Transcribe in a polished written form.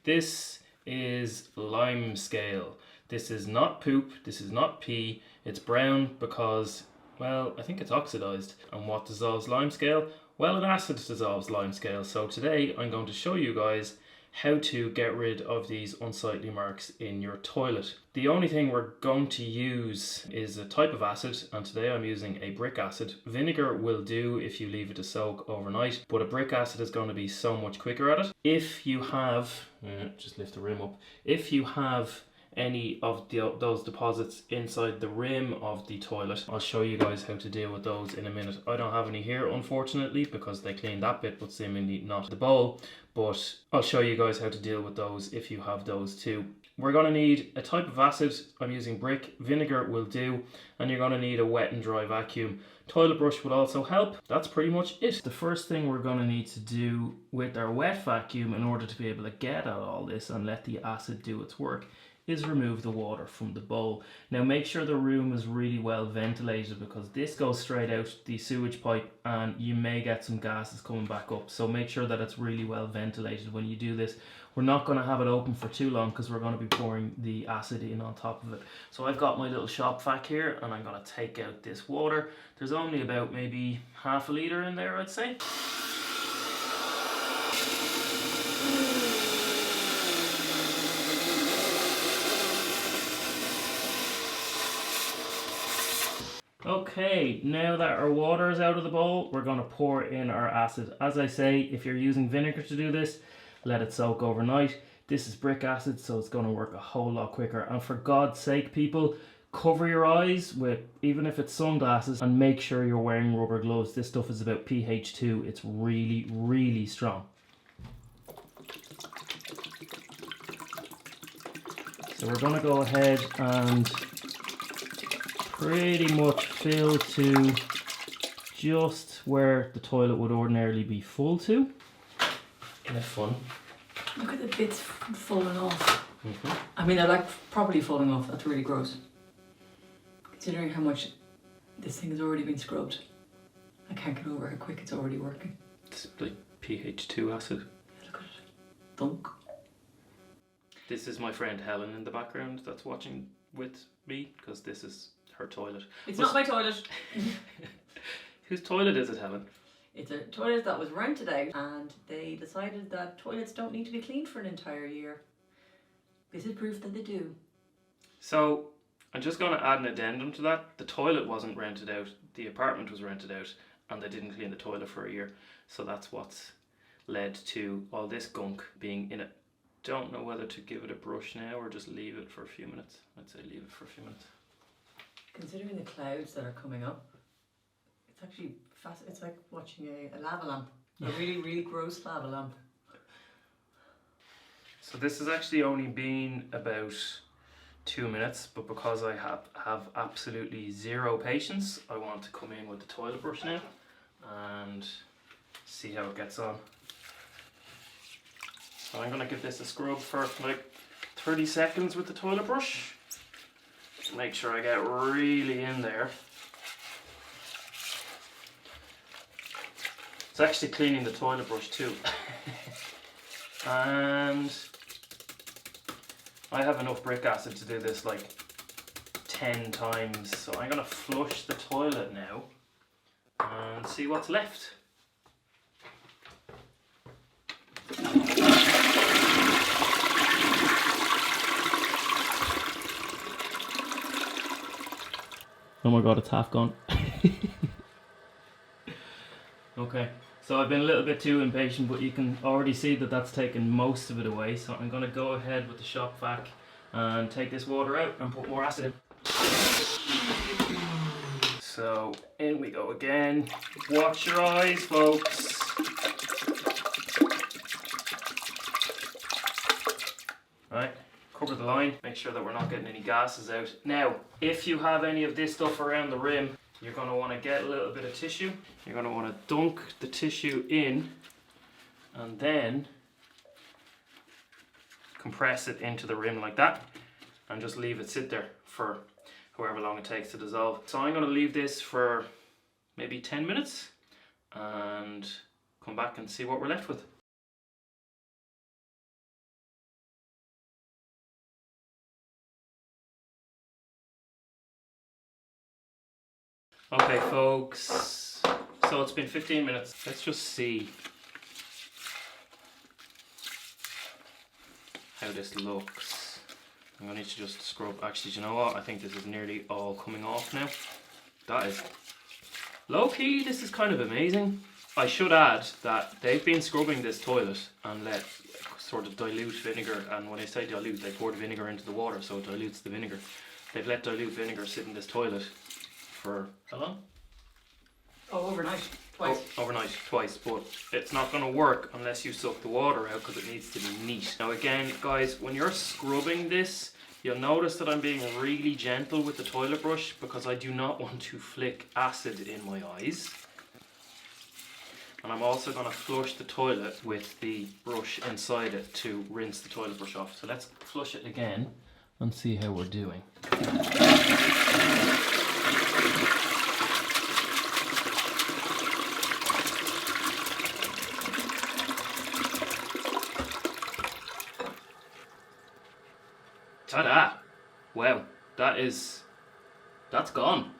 This is limescale. This is not poop, this is not pee, it's brown because, well, I think it's oxidized. And what dissolves limescale? Well, an acid dissolves limescale. So today I'm going to show you guys how to get rid of these unsightly marks in your toilet. The only thing we're going to use is a type of acid, and today I'm using a brick acid. Vinegar will do if you leave it to soak overnight, but a brick acid is going to be so much quicker at it. If you have, just lift the rim up, if you have any of those deposits inside the rim of the toilet, I'll show you guys how to deal with those in a minute. I don't have any here unfortunately because they cleaned that bit but seemingly not the bowl, but I'll show you guys how to deal with those if you have those too. We're going to need a type of acid. I'm using brick, vinegar will do, and you're going to need a wet and dry vacuum. Toilet brush would also help. That's pretty much it. The first thing we're going to need to do with our wet vacuum in order to be able to get at all this and let the acid do its work is remove the water from the bowl. Now make sure the room is really well ventilated because this goes straight out the sewage pipe and you may get some gases coming back up. So make sure that it's really well ventilated when you do this. We're not going to have it open for too long because we're going to be pouring the acid in on top of it. So I've got my little shop vac here and I'm going to take out this water. There's only about maybe half a litre in there, I'd say. Okay, now that our water is out of the bowl, we're going to pour in our acid. As I say, if you're using vinegar to do this, let it soak overnight. This is brick acid, so it's going to work a whole lot quicker. And for God's sake, people, cover your eyes with, even if it's sunglasses, and make sure you're wearing rubber gloves. This stuff is about pH 2. It's really, really strong. So we're going to go ahead and pretty much fill to just where the toilet would ordinarily be full to. Isn't it fun? Look at the bits falling off. I mean, they're like properly falling off. That's really gross. Considering how much this thing has already been scrubbed, I can't get over how quick it's already working. It's like pH 2 acid. Look at it. Dunk. This is my friend Helen in the background that's watching with me because this is her toilet. It's not my toilet. Whose toilet is it, Helen? It's a toilet that was rented out and they decided that toilets don't need to be cleaned for an entire year. This is proof that they do. So I'm just going to add an addendum to that. The toilet wasn't rented out, the apartment was rented out and they didn't clean the toilet for a year. So that's what's led to all this gunk being in it. Don't know whether to give it a brush now or just leave it for a few minutes. I'd say leave it for a few minutes. Considering the clouds that are coming up, it's actually fast. It's like watching a lava lamp. A really, really gross lava lamp. So this has actually only been about 2 minutes, but because I have absolutely zero patience, I want to come in with the toilet brush now and see how it gets on. So I'm going to give this a scrub for like 30 seconds with the toilet brush. Make sure I get really in there. It's actually cleaning the toilet brush too. And I have enough brick acid to do this like 10 times. So I'm going to flush the toilet now and see what's left. Oh my god, it's half gone. Okay, so I've been a little bit too impatient, but you can already see that that's taken most of it away. So I'm going to go ahead with the shop vac and take this water out and put more acid in. So in we go again. Watch your eyes, folks. Right. Cover the line, make sure that we're not getting any gases out. Now, if you have any of this stuff around the rim, you're going to want to get a little bit of tissue. You're going to want to dunk the tissue in and then compress it into the rim like that and just leave it sit there for however long it takes to dissolve. So I'm going to leave this for maybe 10 minutes and come back and see what we're left with. Okay, folks. So it's been 15 minutes. Let's just see how this looks. I'm going to need to just scrub. Actually, do you know what? I think this is nearly all coming off now. That is low key. This is kind of amazing. I should add that they've been scrubbing this toilet and let sort of dilute vinegar, and when I say dilute, they poured vinegar into the water so it dilutes the vinegar. They've let dilute vinegar sit in this toilet for how long? Oh, overnight, twice. Oh, overnight, twice, but it's not going to work unless you suck the water out because it needs to be neat. Now again, guys, when you're scrubbing this, you'll notice that I'm being really gentle with the toilet brush because I do not want to flick acid in my eyes. And I'm also going to flush the toilet with the brush inside it to rinse the toilet brush off. So let's flush it again and see how we're doing. Ta-da! Wow, that's gone.